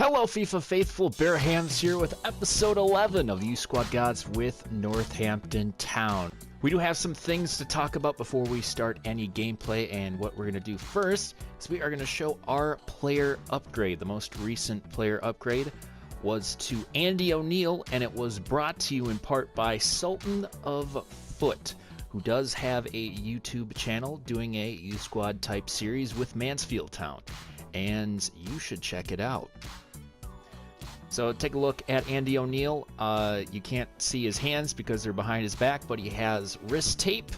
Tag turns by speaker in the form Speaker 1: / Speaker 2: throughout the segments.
Speaker 1: Hello FIFA faithful, Bearhamms here with episode 11 of U Squad Gods with Northampton Town. We do have some things to talk about before we start any gameplay, and what we're going to do first is we are going to show our player upgrade. The most recent player upgrade was to Andy O'Neill, and it was brought to you in part by Sultan of Foot, who does have a YouTube channel doing a U Squad type series with Mansfield Town, and you should check it out. So take a look at Andy O'Neill. You can't see his hands because they're behind his back, but he has wrist tape.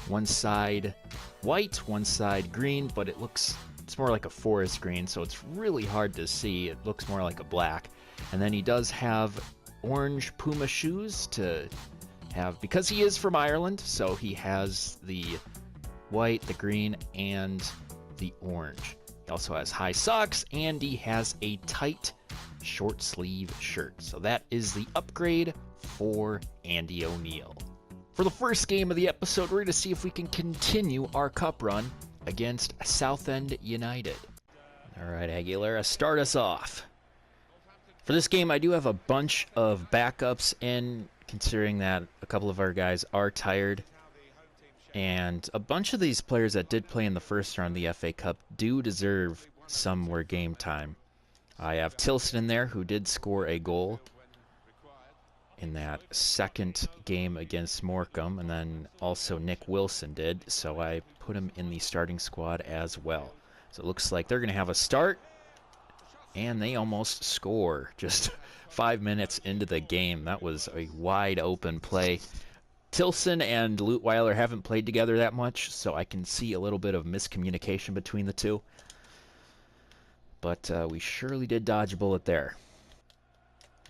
Speaker 1: One side white, one side green, but it's more like a forest green, so it's really hard to see. It looks more like a black. And then he does have orange Puma shoes to have, because he is from Ireland, so he has the white, the green, and the orange. He also has high socks, and he has a tight short sleeve shirt. So that is the upgrade for Andy O'Neill. For the first game of the episode, we're going to see if we can continue our cup run against Southend United. All right, Aguilera, start us off. For this game, I do have a bunch of backups in, considering that a couple of our guys are tired. And a bunch of these players that did play in the first round of the FA Cup do deserve some more game time. I have Tilson in there, who did score a goal in that second game against Morecambe, and then also Nick Wilson did, so I put him in the starting squad as well. So it looks like they're going to have a start, and they almost score just 5 minutes into the game. That was a wide open play. Tilson and Lutweiler haven't played together that much, so I can see a little bit of miscommunication between the two. But we surely did dodge a bullet there.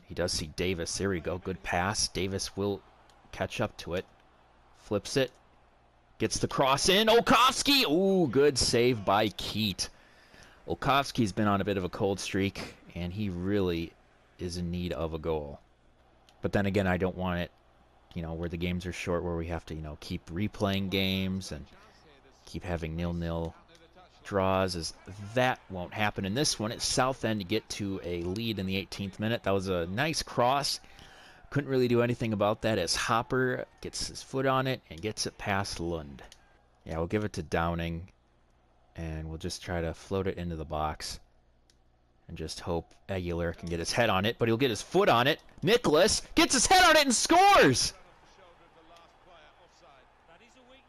Speaker 1: He does see Davis. There we go. Good pass. Davis will catch up to it. Flips it. Gets the cross in. Olkowski! Ooh, good save by Keat. Olkowski's been on a bit of a cold streak, and he really is in need of a goal. But then again, I don't want it, where the games are short, where we have to, keep replaying games and keep having 0-0 draws, as that won't happen in this one. It's Southend to get to a lead in the 18th minute. That was a nice cross. Couldn't really do anything about that as Hopper gets his foot on it and gets it past Lund. Yeah, we'll give it to Downing, and we'll just try to float it into the box and just hope Aguilera can get his head on it, but he'll get his foot on it. Nicholas gets his head on it and scores!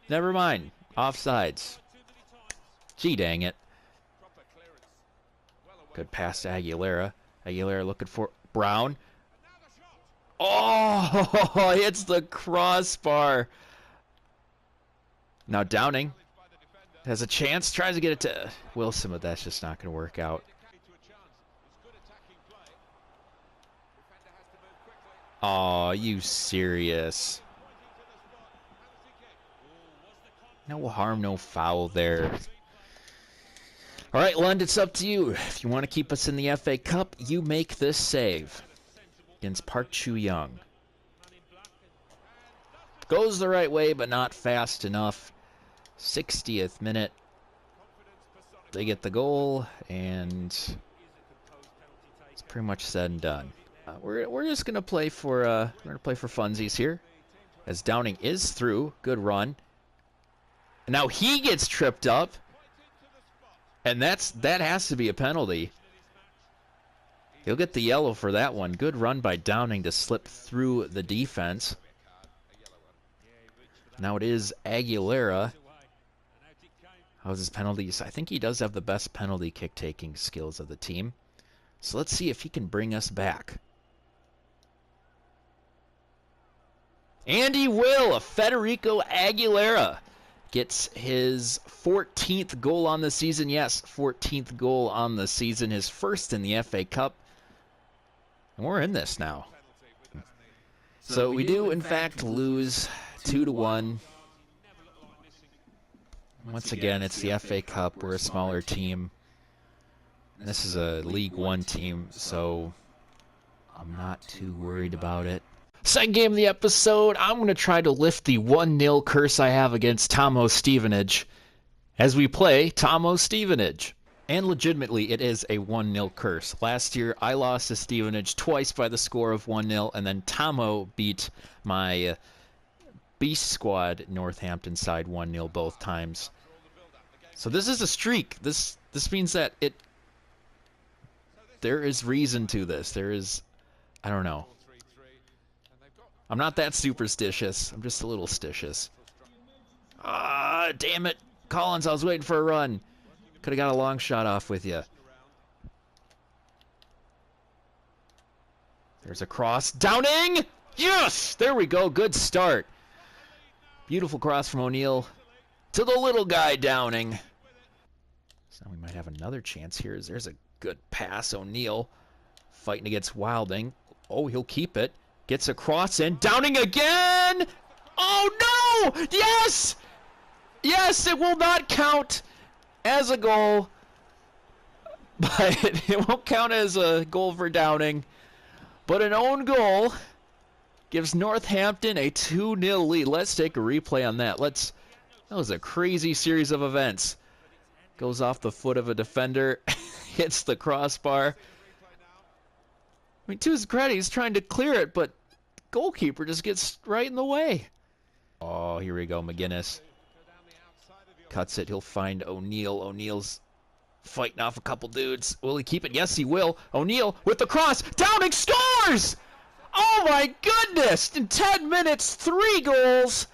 Speaker 1: Never mind. Offsides. Gee dang it. Good pass to Aguilera. Aguilera looking for Brown. Oh, hits the crossbar. Now Downing has a chance. Tries to get it to Wilson, but that's just not going to work out. Oh, you serious? No harm, no foul there. All right, Lund, it's up to you. If you want to keep us in the FA Cup, you make this save against Park Chu-young. Goes the right way, but not fast enough. 60th minute. They get the goal, and it's pretty much said and done. We're just gonna play for funsies here, as Downing is through. Good run. And now he gets tripped up. And that has to be a penalty. He'll get the yellow for that one. Good run by Downing to slip through the defense. Now it is Aguilera. How's his penalties? I think he does have the best penalty kick-taking skills of the team. So let's see if he can bring us back. And he will! Federico Aguilera gets his 14th goal on the season. Yes, 14th goal on the season. His first in the FA Cup. And we're in this now. So we do, in fact, lose 2-1. Once again, it's the FA Cup. We're a smaller team. And this is a League One team, so I'm not too worried about it. Second game of the episode, I'm going to try to lift the 1-0 curse I have against Tomo Stevenage as we play Tomo Stevenage. And legitimately, it is a 1-0 curse. Last year, I lost to Stevenage twice by the score of 1-0, and then Tomo beat my Beast Squad Northampton side 1-0 both times. So this is a streak. This means that there is reason to this. There is, I don't know. I'm not that superstitious. I'm just a little stitious. Ah, damn it. Collins, I was waiting for a run. Could have got a long shot off with you. There's a cross. Downing! Yes! There we go. Good start. Beautiful cross from O'Neill to the little guy Downing. So now we might have another chance here. There's a good pass. O'Neill fighting against Wilding. Oh, he'll keep it. Gets a cross in. Downing again! Oh, no! Yes! Yes, it will not count as a goal, but it won't count as a goal for Downing. But an own goal gives Northampton a 2-0 lead. Let's take a replay on that. That was a crazy series of events. Goes off the foot of a defender, hits the crossbar. I mean, to his credit, he's trying to clear it, but goalkeeper just gets right in the way. Oh, here we go, McGuinness. Cuts it. He'll find O'Neill. O'Neill's fighting off a couple dudes. Will he keep it? Yes, he will. O'Neill with the cross. Downing scores! Oh, my goodness! In 10 minutes, 3 goals.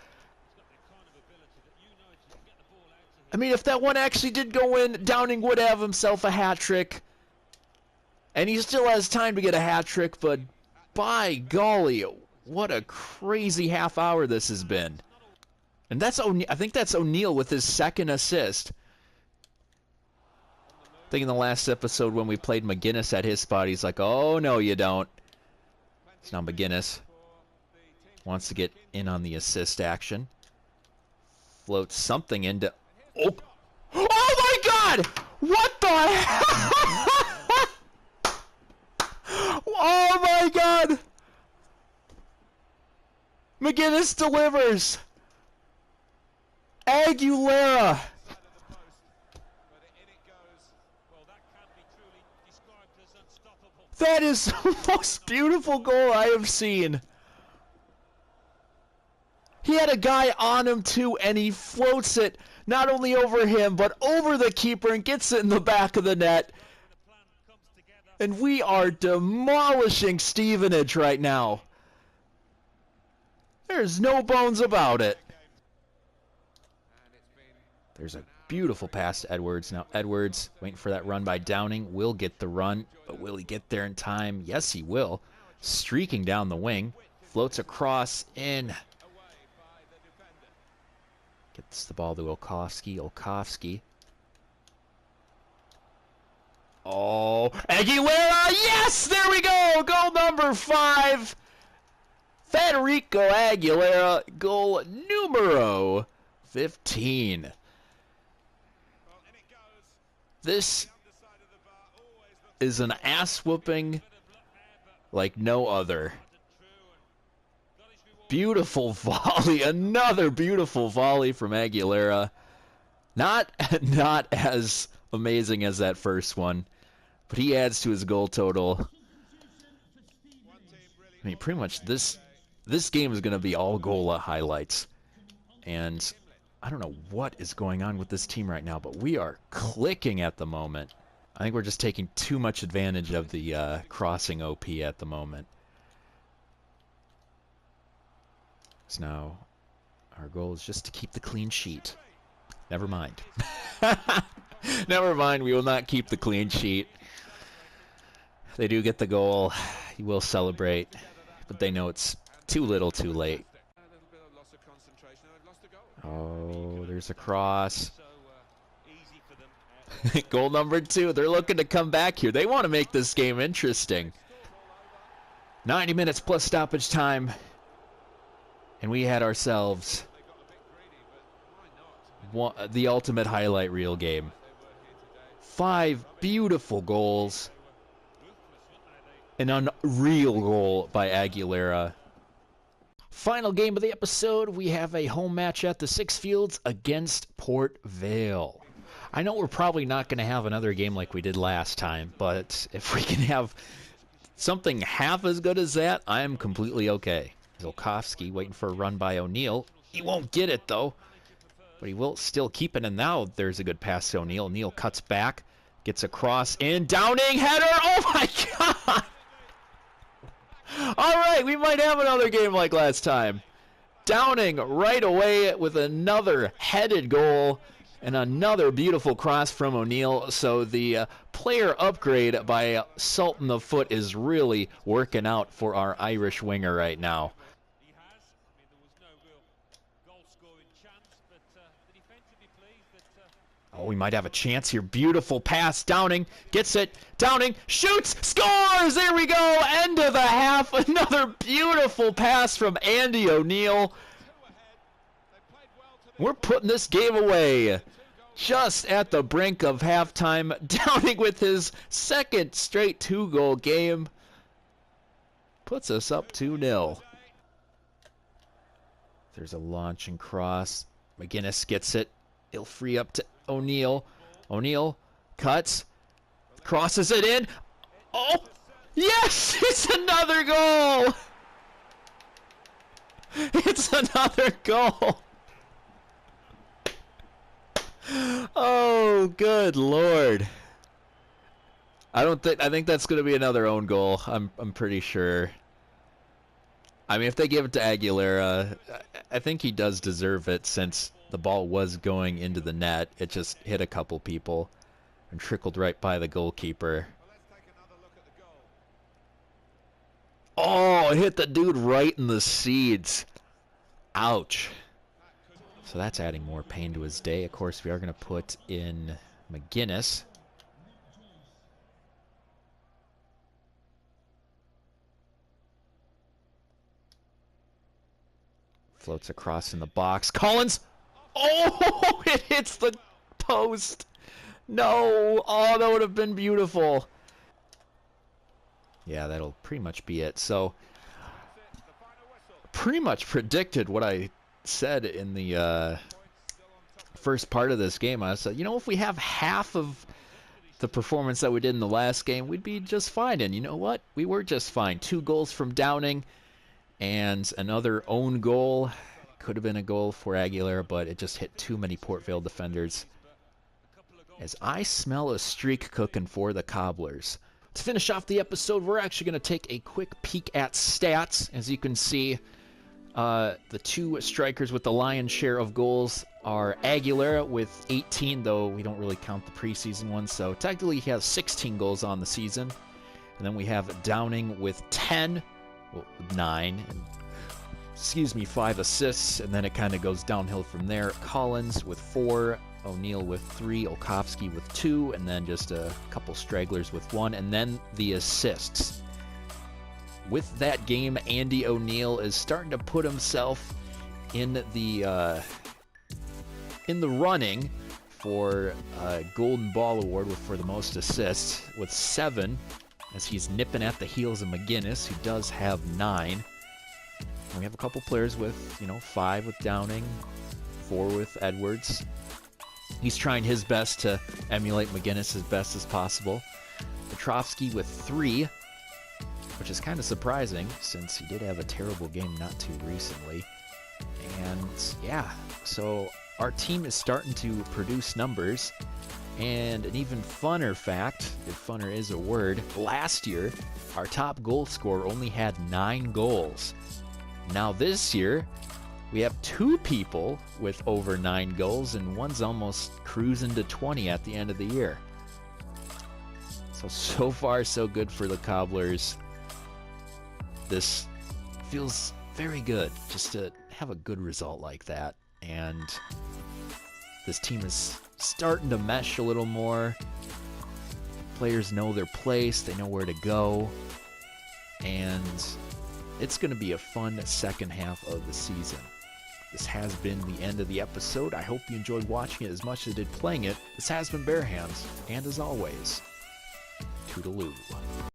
Speaker 1: I mean, if that one actually did go in, Downing would have himself a hat trick. And he still has time to get a hat trick, but by golly, what a crazy half hour this has been. And I think that's O'Neill with his second assist. I think in the last episode when we played McGuinness at his spot, he's like, oh, no, you don't. It's now McGuinness. Wants to get in on the assist action. Floats something into... Oh, oh my God! What the hell? Oh my God! McGuinness delivers! Aguilera! That is the most beautiful goal I have seen. He had a guy on him too, and he floats it not only over him, but over the keeper and gets it in the back of the net. And we are demolishing Stevenage right now. There's no bones about it. There's a beautiful pass to Edwards. Now Edwards, waiting for that run by Downing, will get the run, but will he get there in time? Yes, he will. Streaking down the wing. Floats across in. Gets the ball to Olkowski. Oh, Aguilera! Yes! There we go! Goal number 5. Federico Aguilera, goal numero 15. This is an ass-whooping like no other. Beautiful volley. Another beautiful volley from Aguilera. Not as amazing as that first one, but he adds to his goal total. I mean, pretty much this game is going to be all goal highlights. And I don't know what is going on with this team right now, but we are clicking at the moment. I think we're just taking too much advantage of the crossing OP at the moment. So now our goal is just to keep the clean sheet. Never mind. Never mind, we will not keep the clean sheet. They do get the goal. He will celebrate, but they know it's too little too late. Oh, there's a cross. Goal number 2. They're looking to come back here. They want to make this game interesting. 90 minutes plus stoppage time. And we had ourselves the ultimate highlight reel game. 5 beautiful goals. An unreal goal by Aguilera. Final game of the episode, we have a home match at the Six Fields against Port Vale. I know we're probably not going to have another game like we did last time, but if we can have something half as good as that, I'm completely okay. Zolkowski waiting for a run by O'Neill. He won't get it, though, but he will still keep it, and now there's a good pass to O'Neill. O'Neill cuts back, gets across, and Downing header! Oh, my God! All right, we might have another game like last time. Downing right away with another headed goal and another beautiful cross from O'Neill. So the player upgrade by Sultan of Foot is really working out for our Irish winger right now. Oh, we might have a chance here. Beautiful pass. Downing gets it. Downing shoots, scores! There we go. End of the half. Another beautiful pass from Andy O'Neill. We're putting this game away. Just at the brink of halftime. Downing with his second straight 2-goal game. Puts us up 2-0. There's a launch and cross. McGuinness gets it. He'll free up to O'Neill. O'Neill cuts, crosses it in. Oh, yes! It's another goal! It's another goal! Oh, good Lord. I think that's going to be another own goal. I'm pretty sure. I mean, if they give it to Aguilera, I think he does deserve it since the ball was going into the net. It just hit a couple people and trickled right by the goalkeeper. Oh, it hit the dude right in the seeds. Ouch. So that's adding more pain to his day. Of course, we are going to put in McGuinness. Floats across in the box. Collins! Oh, it hits the post. No. Oh, that would have been beautiful. Yeah, that'll pretty much be it. So, pretty much predicted what I said in the first part of this game. I said, you know, if we have half of the performance that we did in the last game, we'd be just fine. And you know what? We were just fine. 2 goals from Downing and another own goal. Could have been a goal for Aguilera, but it just hit too many Port Vale defenders. As I smell a streak cooking for the Cobblers. To finish off the episode, we're actually going to take a quick peek at stats. As you can see, the 2 strikers with the lion's share of goals are Aguilera with 18, though we don't really count the preseason ones. So technically he has 16 goals on the season. And then we have Downing with 10, well, 9, and 5 assists, and then it kind of goes downhill from there. Collins with 4, O'Neill with 3, Olkowski with 2, and then just a couple stragglers with 1, and then the assists. With that game, Andy O'Neill is starting to put himself in the running for a Golden Ball Award for the most assists with 7, as he's nipping at the heels of McGuinness, who does have 9. And we have a couple players with, 5 with Downing, 4 with Edwards. He's trying his best to emulate McGuinness as best as possible. Petrovsky with 3, which is kind of surprising since he did have a terrible game not too recently. And yeah, so our team is starting to produce numbers. And an even funner fact, if funner is a word, last year our top goal scorer only had 9 goals. Now this year, we have 2 people with over 9 goals, and one's almost cruising to 20 at the end of the year. So far, so good for the Cobblers. This feels very good, just to have a good result like that. And this team is starting to mesh a little more. Players know their place, they know where to go. and it's going to be a fun second half of the season. This has been the end of the episode. I hope you enjoyed watching it as much as I did playing it. This has been Bearhamms, and as always, toodaloo.